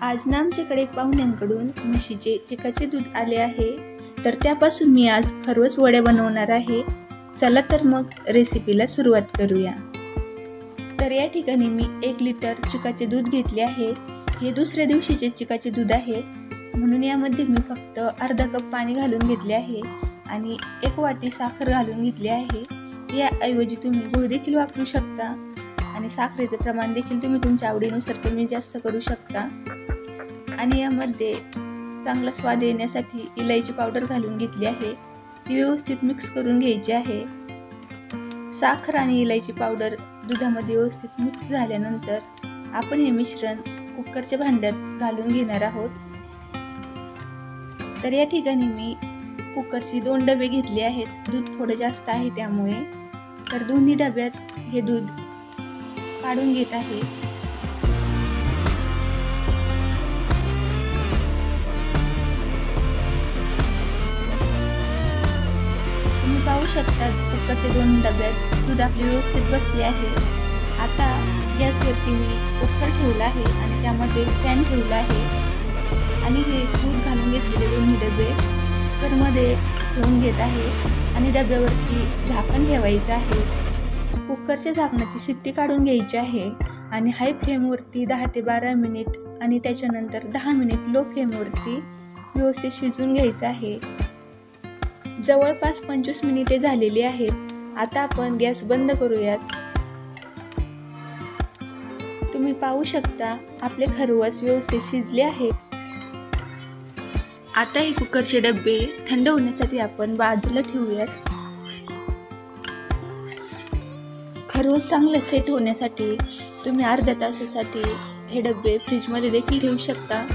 आज ना आमच्याकडे पाहुण्यांकडून म्हशीचे चिकाचे दूध आले आहे, तर त्यापासून मी आज खरवस वड्या बनवणार आहे। चला तर मग रेसिपीला सुरुवात करूया। तर या ठिकाणी मी 1 लिटर चिकाचे दूध घेतले आहे। हे दुसऱ्या दिवशीचे चिकाचे दूध आहे, म्हणून यामध्ये मी फक्त अर्धा कप पाणी घालून घेतले आहे आणि 1 वाटी साखर घालून घेतली आहे। याऐवजी तुम्ही गूळ देखील वापरू शकता आणि साखरेचे प्रमाण देखील तुम्ही तुमच्या आवडीनुसार कमी जास्त करू शकता। आणि यामध्ये चांगला स्वाद येण्यासाठी इलायची पावडर घालून घेतली आहे, ती व्यवस्थित मिक्स करून घ्यायची आहे। साखर आणि इलायची पावडर दुधामध्ये व्यवस्थित मिक्स झाल्यानंतर आपण हे मिश्रण कुकरच्या भांड्यात घालून घेणार आहोत। तर या ठिकाणी मी कुकरची 2 डबे घेतले आहेत, दूध थोडं जास्त आहे त्यामुळे। तर दोन्ही डब्यात हे दूध काढून घेत आहे। तुम्ही पाहू शकता कुकरच्या 2 डब्यात दूध आपले व्यवस्थित बसले आहे। आता गॅसवरती मी कुकर ठेवला आहे आणि त्यामध्ये स्टँड ठेवला आहे आणि हे दूध घालून घेतलेले दोन्ही डबे कुकरमध्ये ठेवून घेत आहे आणि डब्यावरती झाकण ठेवायचं आहे। कुकरच्या झाकणाची शिट्टी काढून घ्यायची आहे आणि हाय फ्लेमवरती 10 ते 12 मिनिट आणि त्याच्यानंतर 10 मिनिट लो फ्लेमवरती व्यवस्थित शिजवून घ्यायचं आहे। जवळपास 25 मिनिटे झालेली आहेत। आता आपण गॅस बंद करूयात। तुम्ही पाहू शकता आपले खरवस व्यवस्थित शिजले आहे। आता हे कुकरचे डबे थंड होण्यासाठी आपण बाजूला ठेवूयात। खरवस चांगलं सेट होण्यासाठी तुम्ही अर्ध्या तासासाठी हे डबे फ्रीजमध्ये देखील ठेवू शकता,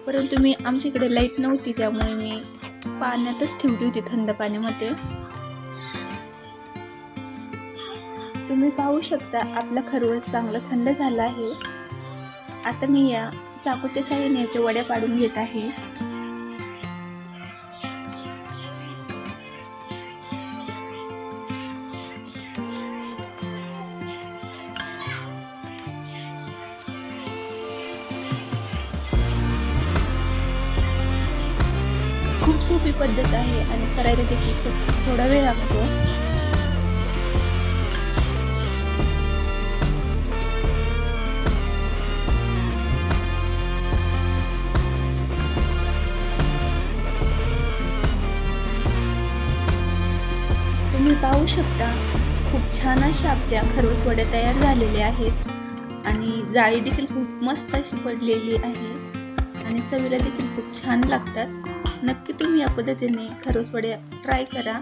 परंतु मी आमच्याकडे लाईट नव्हती त्यामुळे मी पाण्यातच ठेवली होती, थंड पाण्यामध्ये। तुम्ही पाहू शकता आपला खरवस चांगला थंड झाला आहे। आता मी या चाकूच्या साहाय्याने याच्या वड्या पाडून घेत आहे। खूप सोपी पद्धत आहे आणि करायला देखील थोडा वेळ लागतो। तुम्ही पाहू शकता खूप छान अशा आपल्या खरवस वड्या तयार झालेल्या आहेत आणि जाळी देखील खूप मस्त अशी पडलेली आहे आणि चवीला देखील खूप छान लागतात। नक्की तुम्ही या पद्धतीने खरवस वड्या ट्राय करा,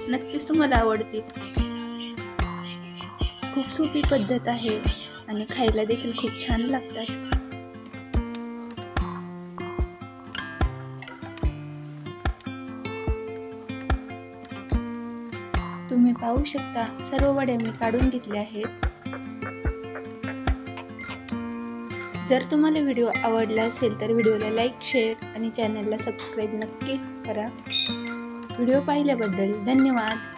नक्कीच तुम्हाला आवडतील। खूप सोपी पद्धत आहे आणि खायला देखील खूप छान लागतात। तुम्ही पाहू शकता सर्व वड्या मी काढून घेतल्या आहेत। जर तुम्हाला व्हिडिओ आवडला असेल तर व्हिडिओला लाईक, शेअर आणि चॅनलला सबस्क्राईब नक्की करा। व्हिडिओ पाहिल्याबद्दल धन्यवाद।